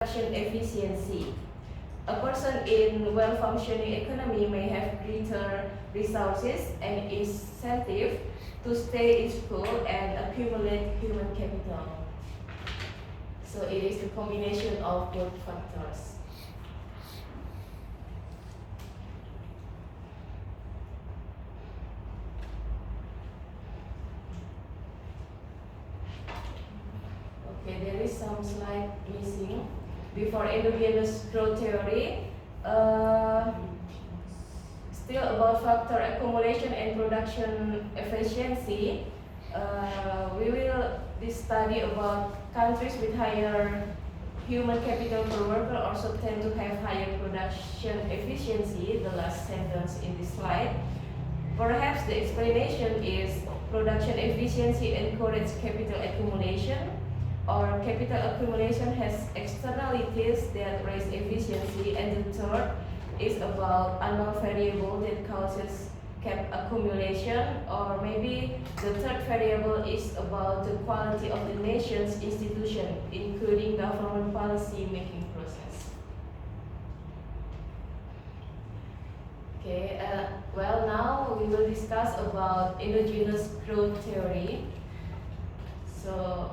production efficiency. A person in well-functioning economy may have greater resources and incentive to stay in school and accumulate human capital. So it is the combination of both factors. Okay, there is some slide missing. Before endogenous growth theory, still about factor accumulation and production efficiency, we will study about countries with higher human capital per worker also tend to have higher production efficiency, the last sentence in this slide. Perhaps the explanation is production efficiency encourages capital accumulation, or capital accumulation has externalities that raise efficiency, and the third is about unknown variable that causes cap accumulation, or maybe the third variable is about the quality of the nation's institution, including government policy making process. Okay, well, now we will discuss about endogenous growth theory. So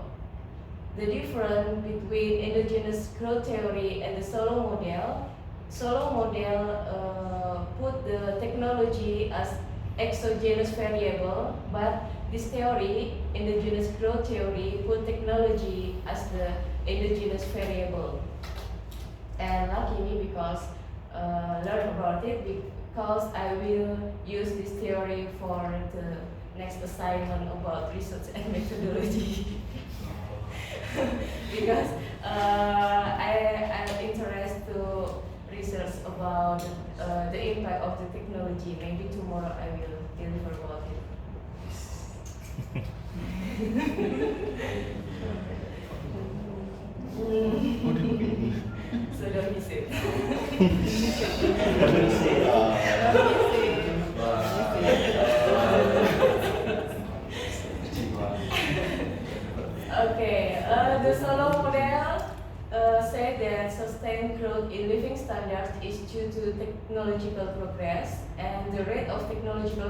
the difference between endogenous growth theory and the Solow model. Solow model put the technology as exogenous variable, but this theory, endogenous growth theory, put technology as the endogenous variable. And lucky me because learn about it because I will use this theory for the next assignment about research and methodology. Because I'm interested to research about the impact of the technology. Maybe tomorrow I will deliver about it. So don't miss it. Don't miss it. Okay, the Solow model said that sustained growth in living standards is due to technological progress, and the rate of technological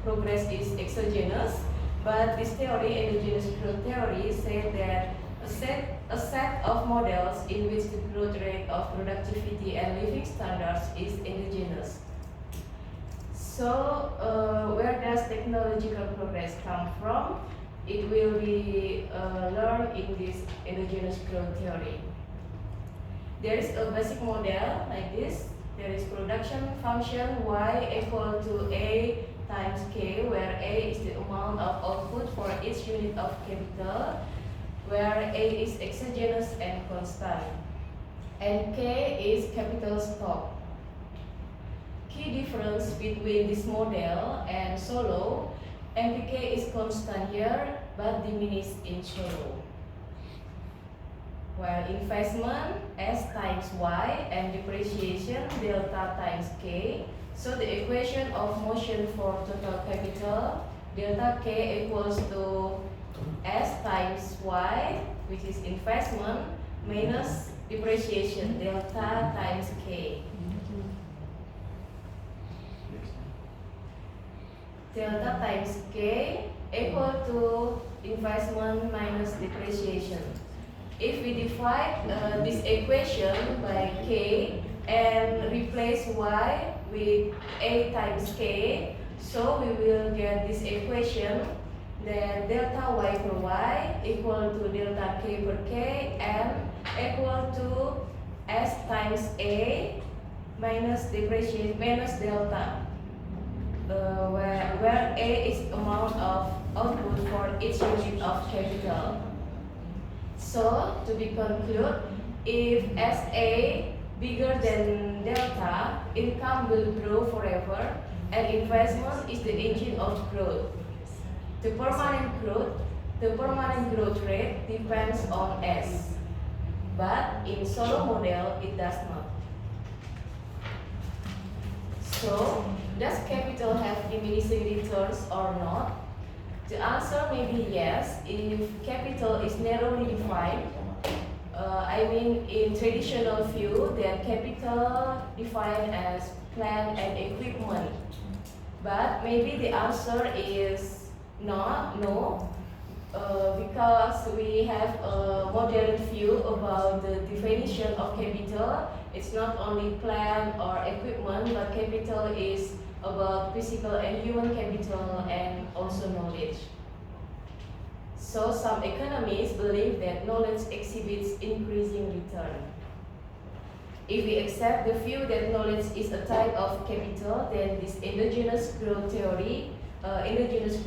progress is exogenous. But this theory, endogenous growth theory, said that a set of models in which the growth rate of productivity and living standards is endogenous. So, where does technological progress come from? It will be learned in this endogenous growth theory. There is a basic model like this. There is production function y equal to A times K, where A is the amount of output for each unit of capital, where A is exogenous and constant, and K is capital stock. Key difference between this model and Solow, MPK is constant here but diminished in Solow, while investment S times Y and depreciation delta times K. So the equation of motion for total capital, delta K equals to S times Y, which is investment, minus depreciation, delta times K. Delta times K equal to investment minus depreciation. If we divide this equation by K and replace Y with A times K, so we will get this equation that delta Y per Y equal to delta K per K and equal to S times A minus depreciation minus delta. Where A is amount of output for each unit of capital. So, to be concluded, if SA bigger than delta, income will grow forever, and investment is the engine of growth. The permanent growth rate depends on S, but in Solow model it does not. So, does capital have diminishing returns or not? The answer may be yes if capital is narrowly defined I mean, in traditional view, that capital defined as plant and equipment. But maybe the answer is no, because we have a modern view about the definition of capital. It's not only plant or equipment, but capital is about physical and human capital and also knowledge. So some economists believe that knowledge exhibits increasing return. If we accept the view that knowledge is a type of capital, then this endogenous growth theory, endogenous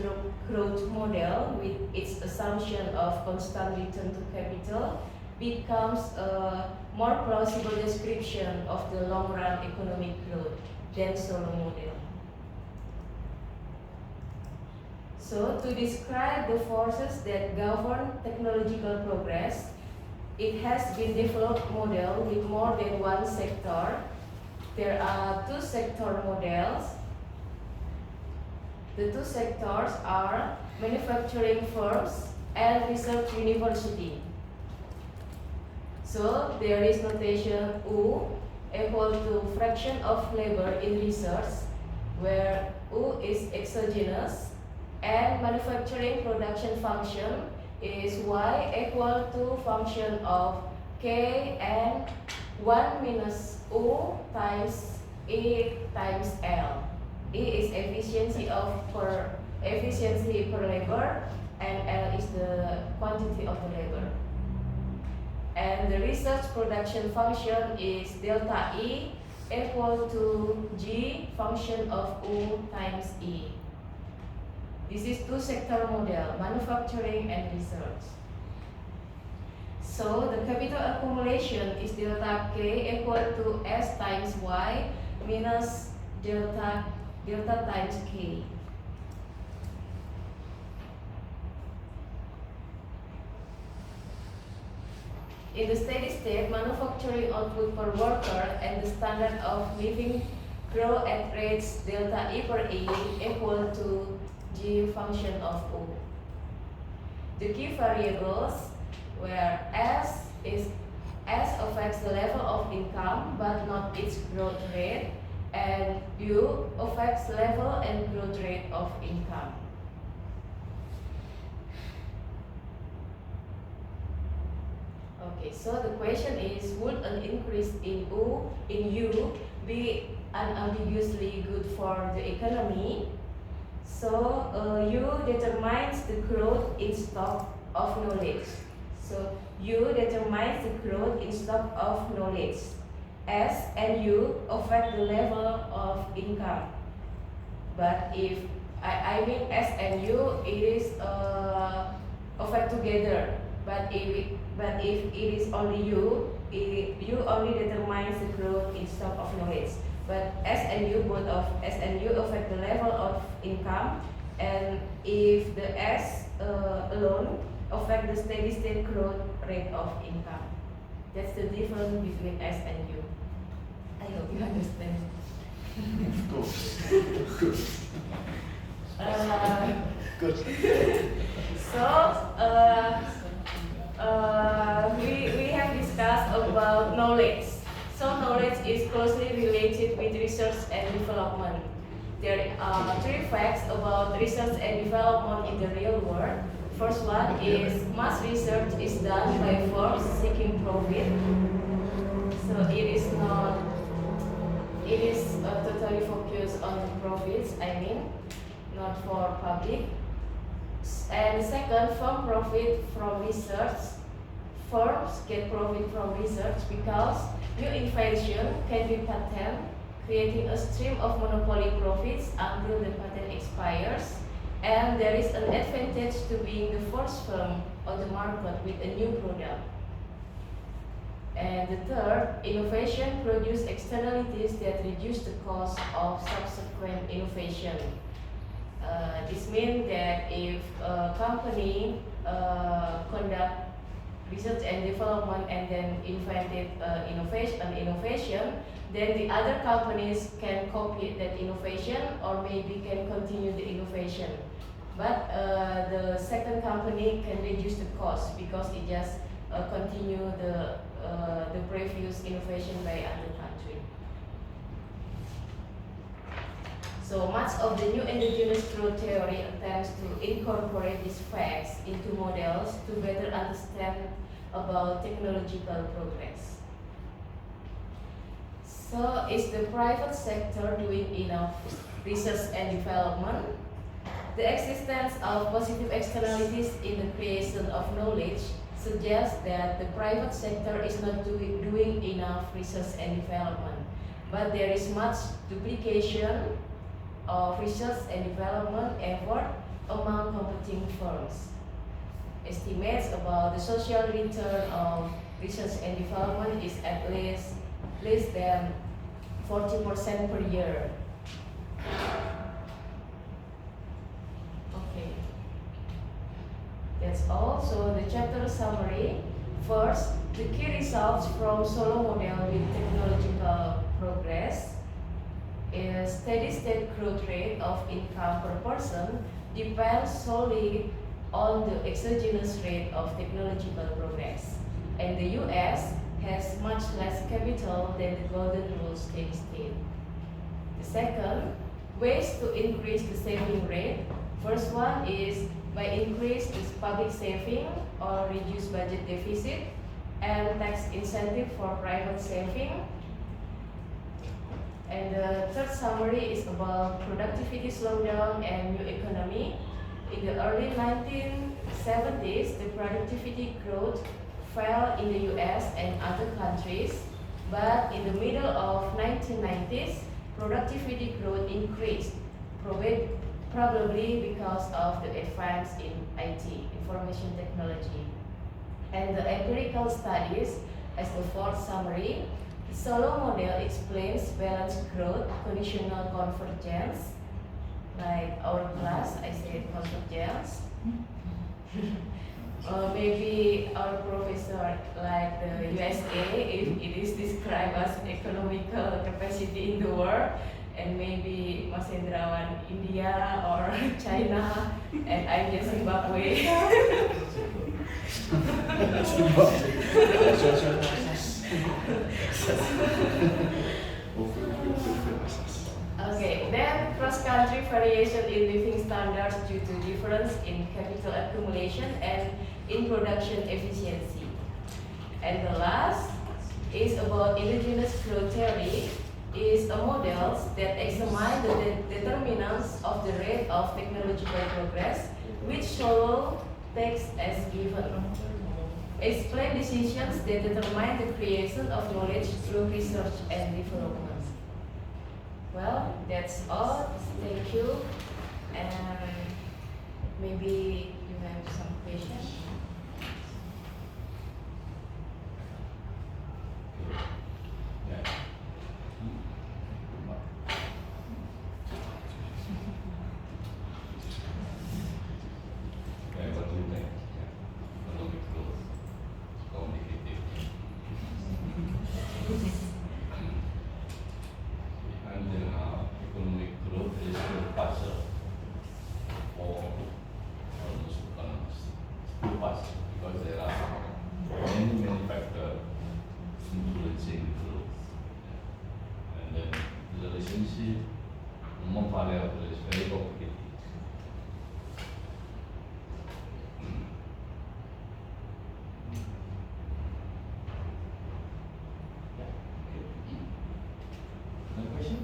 growth model with its assumption of constant return to capital becomes a more plausible description of the long-run economic growth than solo model. So, to describe the forces that govern technological progress, it has been developed model with more than one sector. There are two sector models. The two sectors are manufacturing firms and research university. So, there is notation U equal to fraction of labor in research, where U is exogenous, and manufacturing production function is Y equal to function of K and 1 minus U times E times L. E is efficiency per labor, and L is the quantity of the labor. And the research production function is delta E equal to G function of U times E. This is two-sector model, manufacturing and research. So the capital accumulation is delta K equal to S times Y minus delta times K. In the steady state, manufacturing output per worker and the standard of living grow at rates delta E per E equal to G function of U. The key variables where S affects the level of income but not its growth rate, and U affects level and growth rate of income. Okay, so the question is, would an increase in U be unambiguously good for the economy? So U determines the growth in stock of knowledge. So U determines the growth in stock of knowledge. S and U affect the level of income. But if I mean S and U, it is affect together. But if it is only U only determines the growth in stock of knowledge. But S and U, both of S and U affect the level of income, and if the S alone affect the steady state growth rate of income. That's the difference between S and U. I hope you understand. Good. So we have discussed about knowledge. So knowledge is closely related with research and development. There are three facts about research and development in the real world. First one is mass research is done by firms seeking profit. So it is totally focused on the profits, not for public. And second, firm profit from research. Firms get profit from research because new invention can be patented, creating a stream of monopoly profits until the patent expires. And there is an advantage to being the first firm on the market with a new product. And the third, innovation produces externalities that reduce the cost of subsequent innovation. This means that if a company conduct research and development and then invented innovation, then the other companies can copy that innovation or maybe can continue the innovation. But the second company can reduce the cost because it just continue the previous innovation by other country. So much of the new indigenous growth theory attempts to incorporate these facts into models to better understand about technological progress. So is the private sector doing enough research and development? The existence of positive externalities in the creation of knowledge suggests that the private sector is not doing enough research and development, but there is much duplication of research and development effort among competing firms. Estimates about the social return of research and development is at least less than 40% per year. Okay, that's all. So the chapter summary. First, the key results from solo model with technological progress is steady state growth rate of income per person depends solely on the exogenous rate of technological progress. And the US has much less capital than the golden rule steady state. The second, ways to increase the saving rate. First one is by increase the public saving or reduce budget deficit and tax incentive for private saving. And the third summary is about productivity slowdown and new economy. In the early 1970s, the productivity growth fell in the US and other countries, but in the middle of 1990s, productivity growth increased, probably because of the advance in IT, information technology. And the empirical studies, as the fourth summary, the solo model explains balanced growth, conditional convergence, like our class, I said convergence. Maybe our professor, like the USA, if it is described as economical capacity in the world, and maybe Mas Hendrawan India or China, and I just Zimbabwe. Okay, then cross-country variation in living standards due to difference in capital accumulation and in production efficiency. And the last is about indigenous growth theory, is a model that examines the determinants of the rate of technological progress, which solo takes as given. Explain decisions that determine the creation of knowledge through research and development. Well, that's all. Thank you. And maybe you have some questions. What do you think? Economic growth, complicated. And then economic growth is the puzzle for almost economists. Still puzzle because there are many factors influencing growth. And then the relationship among variables is very complicated. No question?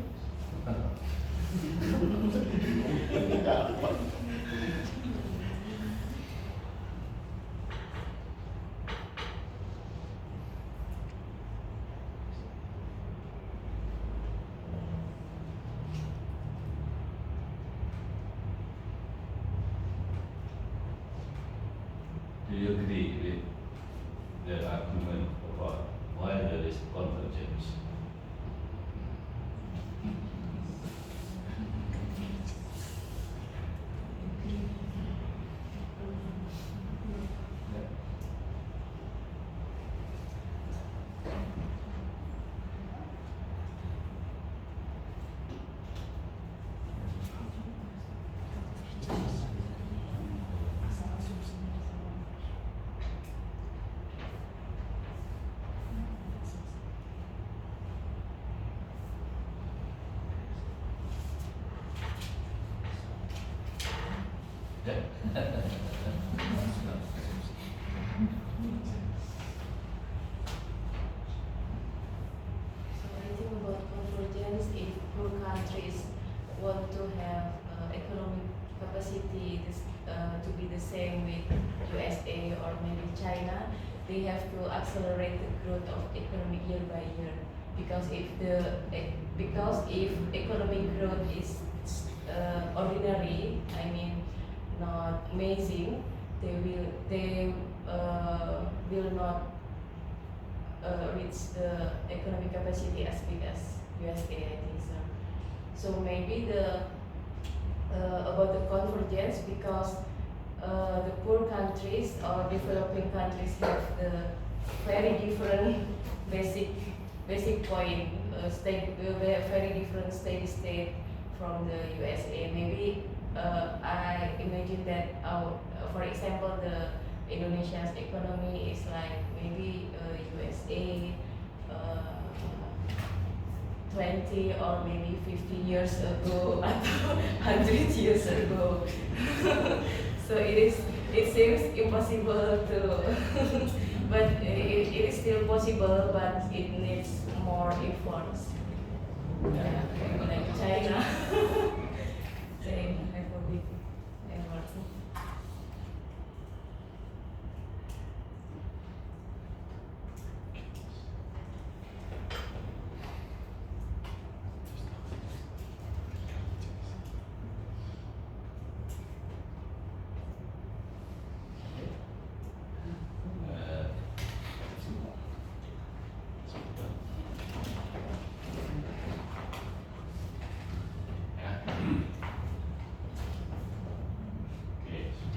Do you agree with the argument about why there is convergence? the same with USA or maybe China. They have to accelerate the growth of economic year by year, because if economic growth is ordinary, I mean not amazing, they will not reach the economic capacity as big as USA, I think so. So maybe the about the convergence, because the poor countries or developing countries have the very different basic point, very different steady state from the USA. Maybe I imagine that for example, the Indonesia's economy is like maybe USA 20 or maybe 50 years ago atau 100 years ago. So it seems impossible to but it is still possible, but it needs more efforts. Yeah, like China. They have a big effort.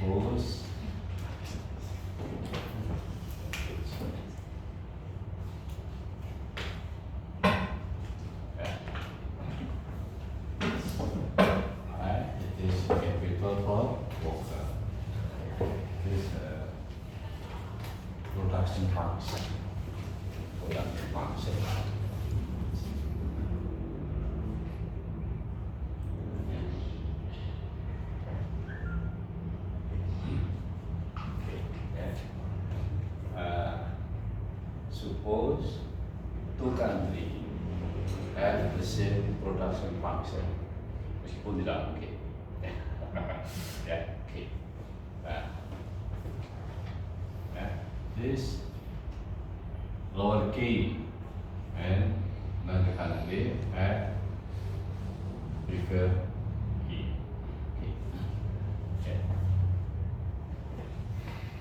Suppose it is capital for worker. It is production function. Suppose two countries have the same production function, meskipun tidak mungkin. Ya, oke. This lower K and another country have bigger E. Okay.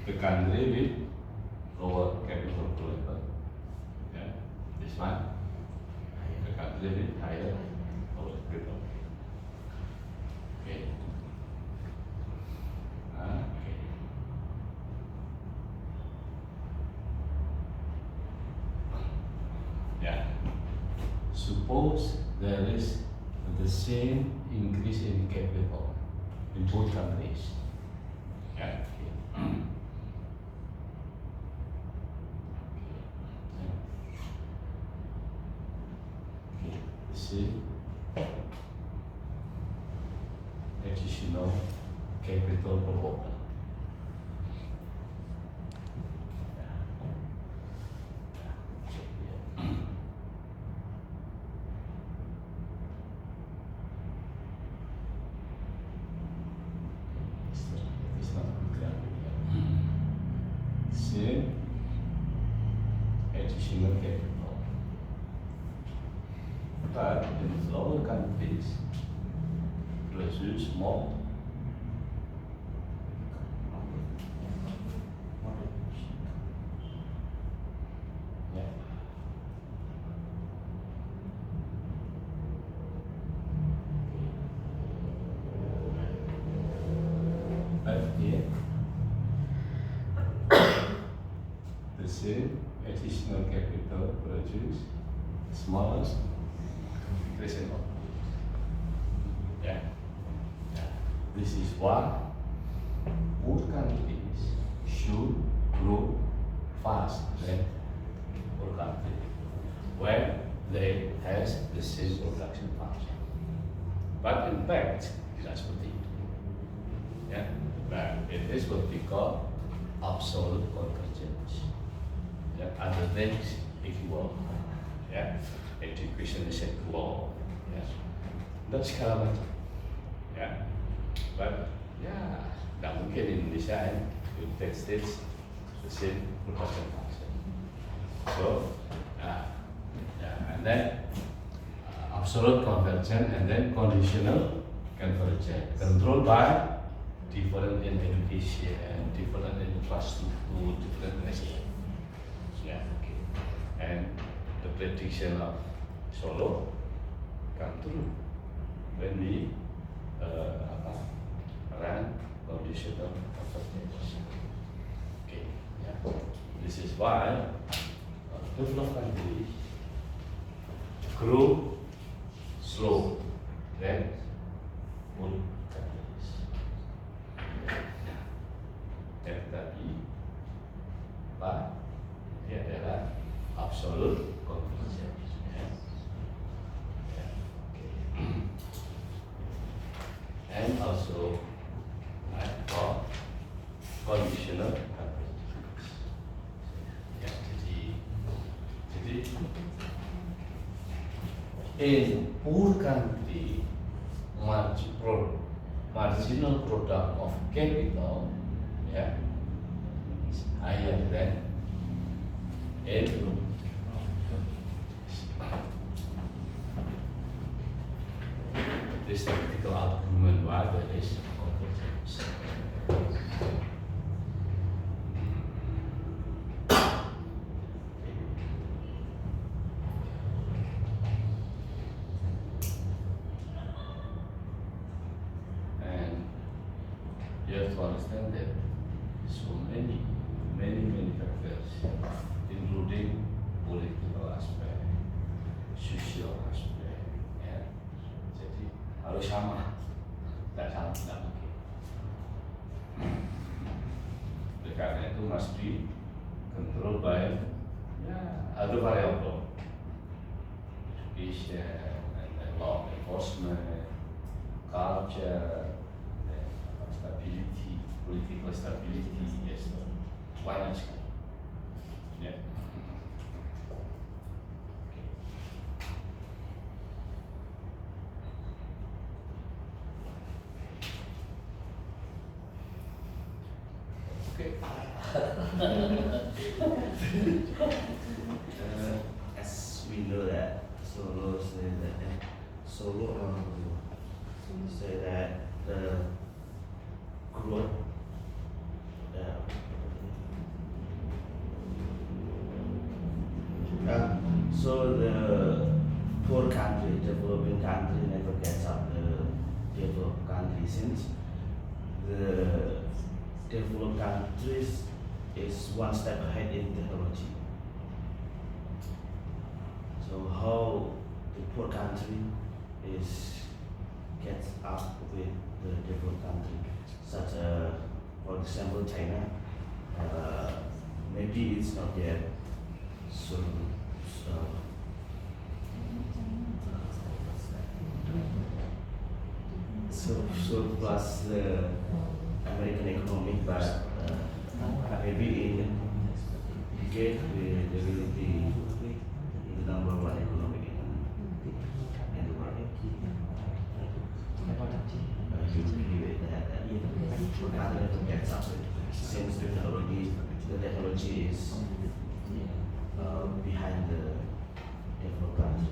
The country with lower capital level. Yeah, this one. The country with higher lower capital. Okay. Okay. Yeah. Suppose there is the same increase in capital in both countries. Yeah. Okay. See additional capital per worker. It's not clear. See additional capital. But in lower countries produce more. Yeah. But here the same additional capital produce smallest increase in output. Yeah. This is why poor countries should grow fast than poor countries when they has the same production function. But in fact, that's what they do. Yeah. But it is what we call absolute convergence. Yeah. Other things equal. Yeah. Education is equal. Yes. Not skala macam. Yeah. But yeah, Nggak mungkin Indonesia and United States the same production function. So, and then absolute convergence and then conditional convergence, controlled by different in education, different in infrastructure, different national. Yeah, okay. And the prediction of Solo come true when we run conditional convergence. Okay, yeah. This is why developed countries grow slow than poor countries. Tetapi Pak, ini adalah absolute convergence. And also for conditional convergence. Ya, jadi in poor country, marginal product of capital, yeah, is higher than in this theoretical argument why there is convergence. And you have to understand that so many factors, including political aspect, social aspect, ya. Jadi harus sama, tidak sama tidak mungkin. Oleh karena itu must be controlled by other variable, education, and law enforcement, culture, stability, political stability, yes, banyak sekali. Ya. Oke. As we know that Solo say that the growth so the poor country, developing country never gets up the developed country since the developed countries is one step ahead in technology. So how the poor country is gets up with the developed country, such for example China, maybe it's not yet so plus the American economy, but maybe in decade they will be the number one economic in the world. You agree with that? Canada gets up since the technology is behind the developed country.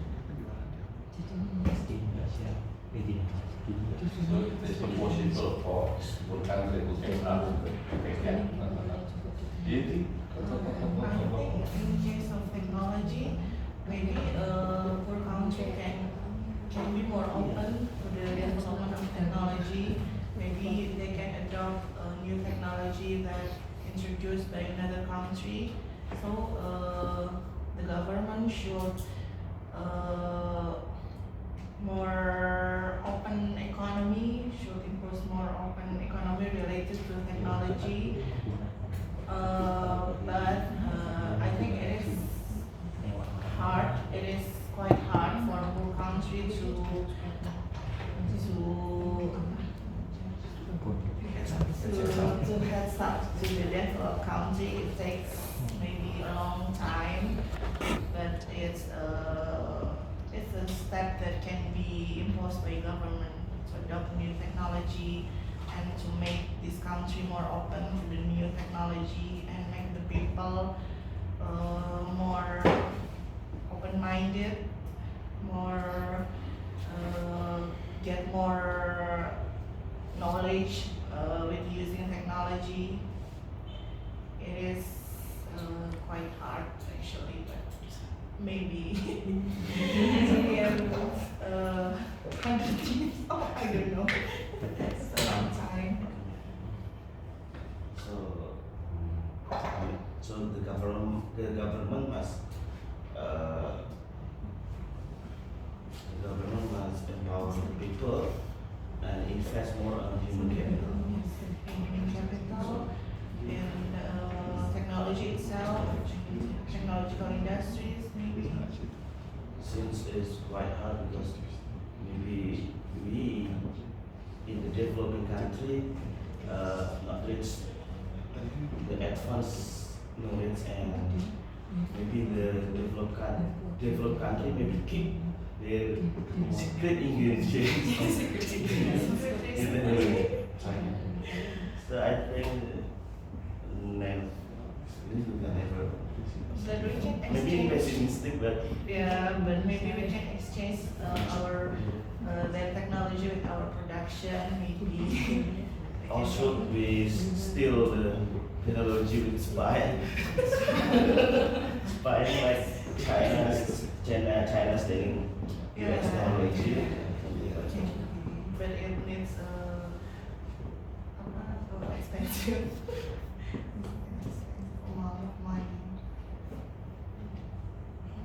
So it is impossible for one country to catch up. Do you think? I think in case of technology, maybe poor country can be more open to the development of technology. Maybe they can adopt a new technology that introduced by another country. So the government should more open economy, should impose more open economy related to technology. But I think it is hard. It is quite hard for a poor country to head up to the developed country. It takes maybe a long time, but it's a step that can be imposed by government to adopt new technology and to make this country more open to the new technology and make the people more open-minded, more get more knowledge with using technology. It is quite hard actually, but maybe in 100 years, oh, I don't know. It's a long time. So the government must empower the people and invest more on human capital. Human capital and technology itself, technological industries maybe. Since it's quite hard because maybe we in the developing country not reach the advanced knowledge, and maybe the developed country maybe keep their secret ingredients in the so I think never But we can maybe exchange. pessimistic, but Yeah, but maybe we can exchange our their technology with our production. Maybe. also we steal the technology with spy like China stealing US technology. But it needs expensive amount of money.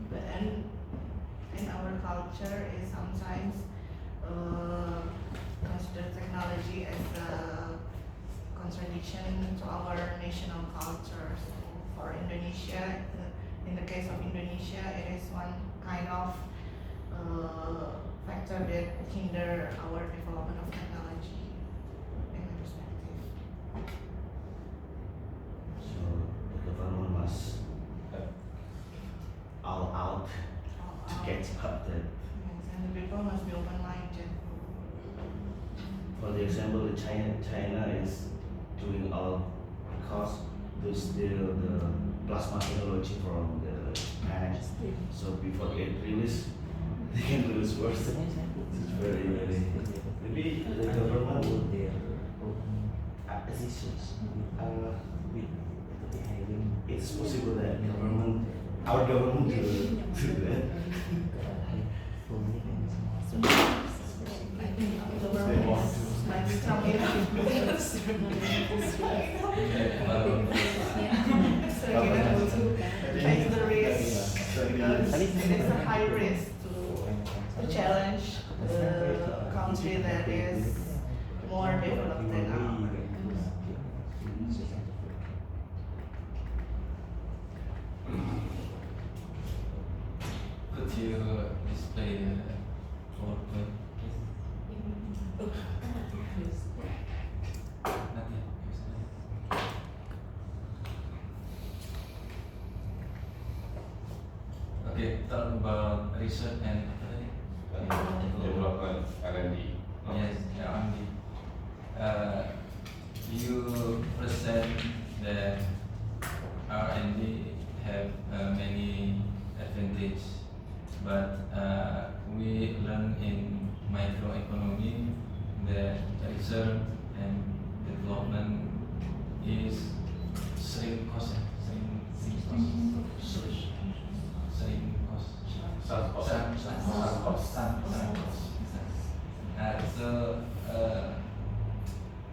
But in our culture is sometimes consider technology as a contradiction to our national culture. So for Indonesia, in the case of Indonesia, it is one kind of factor that hinder our development of technology in my perspective. So the government must all out to catch up that. Yes, and the people must be open-minded. For the example, China is doing all cost to steal the plasma technology from the Japan. So before they release, they can lose worse. It's very maybe the government would it's possible that our government will do that. I think our government might be strong enough. So you have to take the risk because it is a high risk to challenge the country that is more developed than ours. Could you display the PowerPoint, please? Not yet. Okay, talk about research and Development R&D. yes, R&D. You present that R&D have many advantages, but we learn in microeconomy that research and development is same cost, same cost. So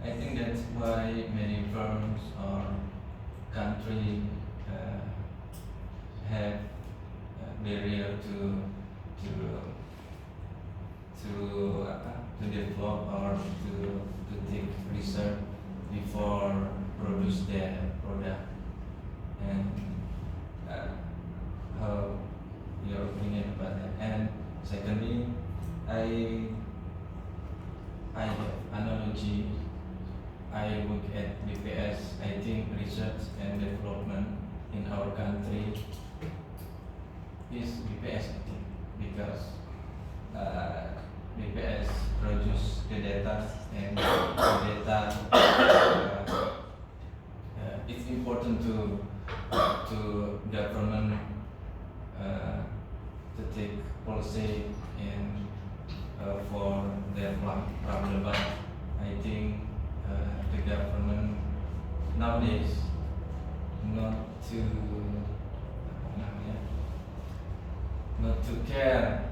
I think that's why many firms or country have barrier to develop or to take research before produce their product. And how your opinion about that? And secondly, I have analogy. I work at BPS. I think research and development in our country is BPS, I think, because BPS produce the data, and the data it's important to government to take policy and for their problem, but I think the government nowadays not to not to care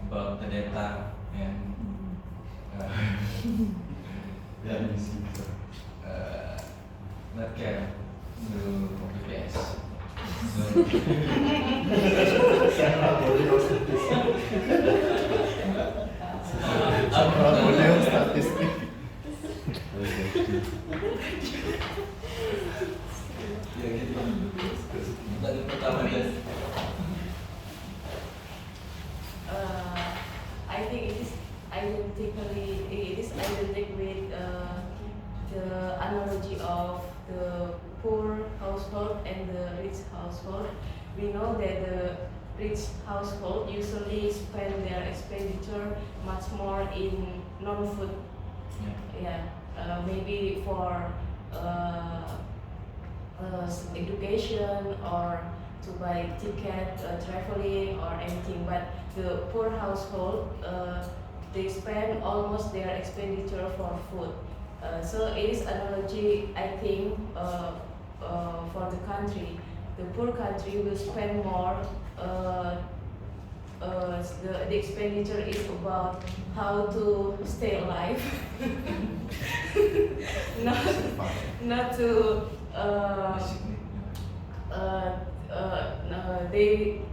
about the data and not care to BPS. So Model statistik. ya gitu. Dari pertama dan I think it is identic with the analogy of the poor household and the rich household. We know that the rich household usually spend their expenditure much more in non-food. Maybe for education or to buy ticket, traveling or anything. But the poor household, they spend almost their expenditure for food. So it is analogy, I think, for the country. The poor country will spend more. The expenditure is about how to stay alive, not to.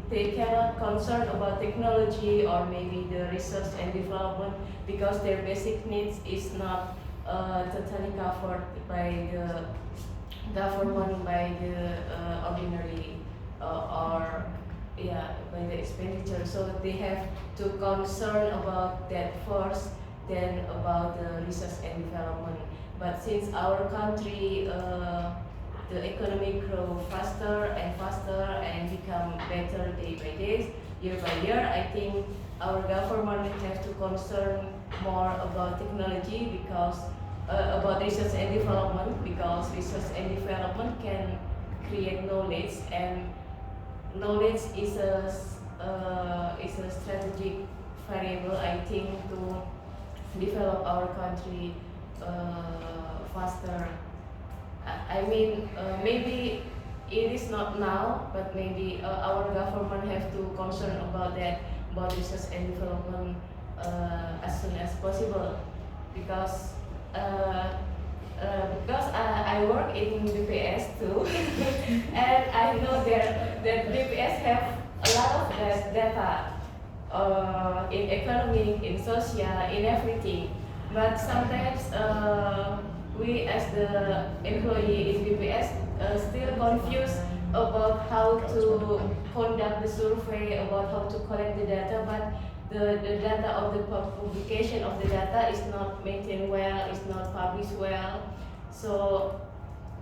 They cannot concern about technology or maybe the research and development because their basic needs is not totally covered by the government, by the ordinary by the expenditure. So they have to concern about that first, then about the research and development. But since our country the economy grow faster and become better day by day, year by year, I think our government have to concern more about technology because about research and development, because research and development can create knowledge, and knowledge is a strategic variable, I think, to develop our country faster. I mean, maybe it is not now, but maybe our government have to concern about that, about research and development as soon as possible, because I work in BPS too, and I know that BPS have a lot of data in economic, in social, in everything, but sometimes we as the employee in BPS still confused about how to conduct the survey, about how to collect the data, but the data of the publication of the data is not maintained well, is not published well, so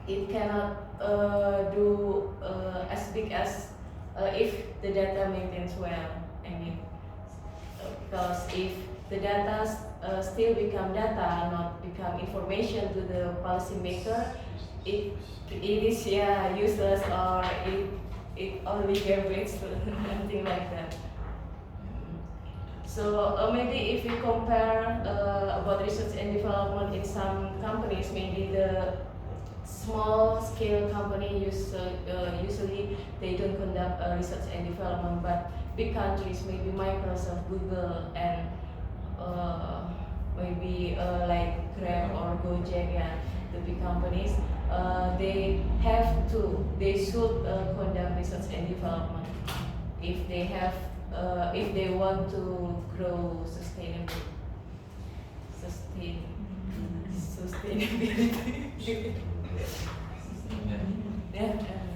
it cannot do as big as if the data maintains well. I mean, because if the data still become data, not become information to the policymaker, it is useless, or it only garbage, something like that. So maybe if you compare about research and development in some companies, maybe the small scale company usually they don't conduct research and development, but big countries, maybe Microsoft, Google, and maybe like Grab or Gojek, the big companies, they should conduct research and development if they have if they want to grow sustainability.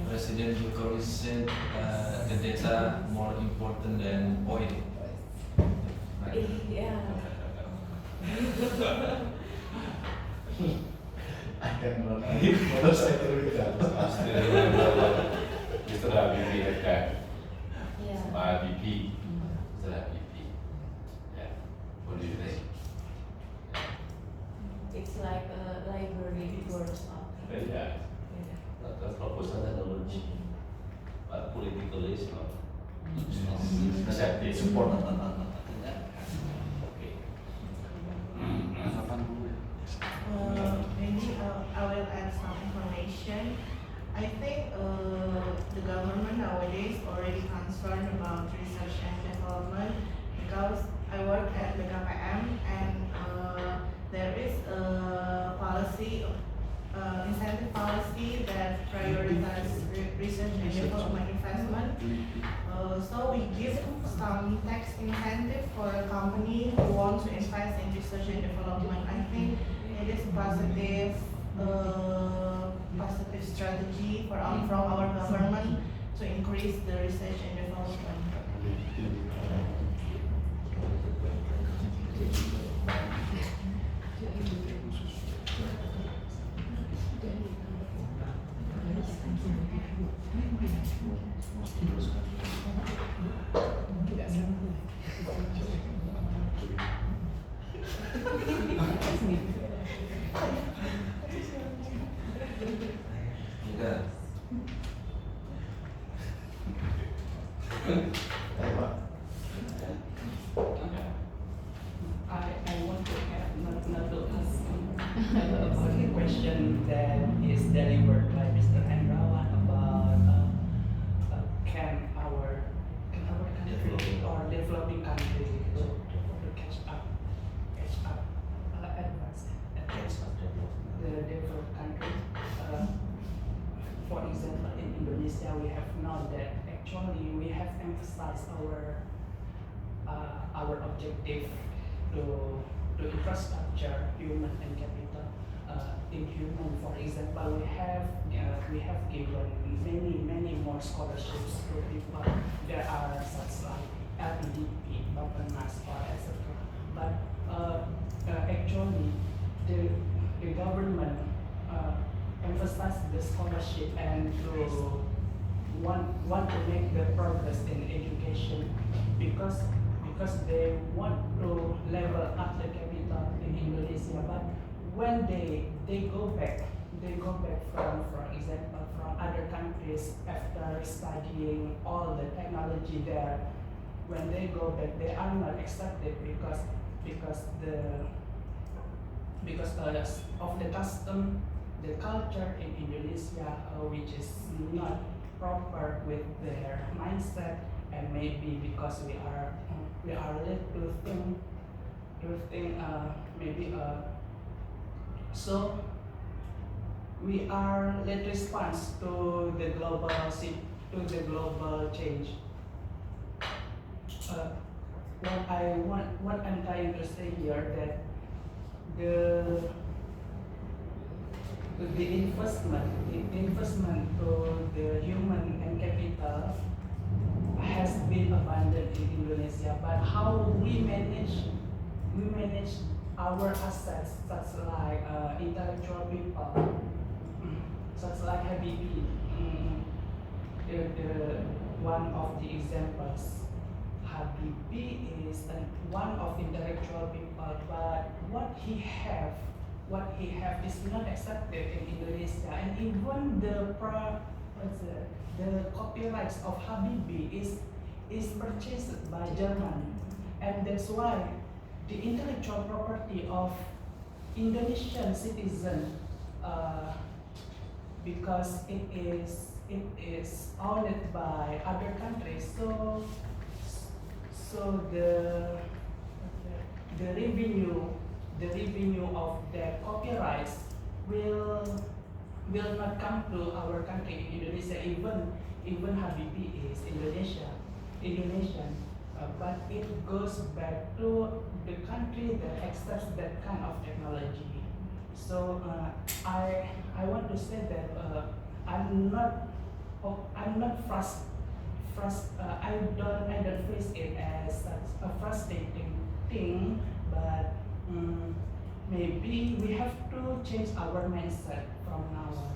President Jokowi said the data more important than oil. Yeah. Akan melalui motor terlibat. Pasti Mr. Habibie headcap. Yeah. Pak Habibie, Mr. Habibie. Ya, What do you think? It's like a library workshop. Yeah, Yeah. that's proposal technology, but politically it's not. It's not accepted. Support. Okay. Maybe I will add some information. I think the government nowadays already concerned about research and development because I work at the KPM and there is a policy, incentive policy that prioritizes research and development investment. So we give some tax incentive for a company who wants to invest in research and development. I think it is positive strategy from our government to increase the research and development. Yeah. I want to have not to ask about the question that is delivered by Mr. Hendrawan about can our country or developing country to catch up advance the developed country. For example, in Indonesia, we have known that actually we have emphasized our objective to infrastructure, human and capital. In human, for example, we have given many more scholarships to people. There are such like LPDP, Bapak Nas, or etc. But actually, the government emphasize the scholarship and to want to make the progress in education because they want to level up the capital in Indonesia. But when they go back from, for example, from other countries after studying all the technology there, when they go back, they are not accepted because of the custom, the culture in Indonesia, which is not proper with their mindset, and maybe because we are led to think maybe so we are led response to the global change. What I'm trying to say here that the investment to the human and capital has been abandoned in Indonesia. But how we manage our assets, such like intellectual people, such like Habibie, the one of the examples. Habibie is one of intellectual people, but what he have is not accepted in Indonesia, and even the copyrights of Habibie is purchased by Germany, and that's why the intellectual property of Indonesian citizen, because it is owned by other countries, so the revenue of the copyrights will not come to our country in Indonesia. Even Habibie is Indonesian, but it goes back to the country that accepts that kind of technology. So I want to say that I'm not I don't face it as such a frustrating thing, but maybe we have to change our mindset from now on.